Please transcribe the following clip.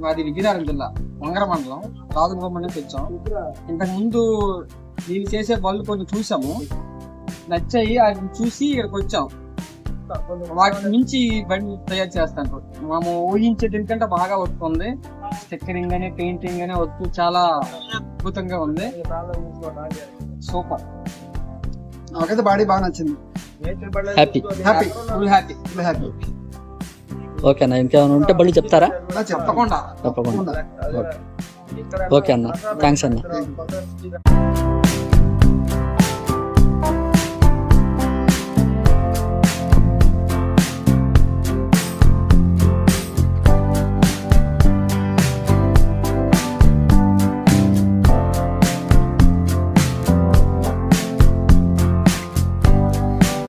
మాది విజయనగరం జిల్లా వంగర మండలం రాజుగొమ్మ నుంచి వచ్చాం. ఇంతకు ముందు నేను చేసే బళ్ళు కొంచెం చూసాము, నచ్చాయి. అది చూసి ఇక్కడికి వచ్చాం. వాటి నుంచి బండి తయారు చేస్తాను. మేము ఊహించే దీనికంటే బాగా వస్తుంది. స్టిక్కరింగ్ అని పెయింటింగ్ అని వస్తు చాలా అద్భుతంగా ఉంది. సూపర్. నాకైతే బాడీ బాగా నచ్చింది. Happy happy full happy. Full happy. Okay అన్న, ఇంకేమైనా ఉంటే బళ్ళు చెప్తారా? తప్పకుండా. ఓకే అన్న, థ్యాంక్స్ అన్న.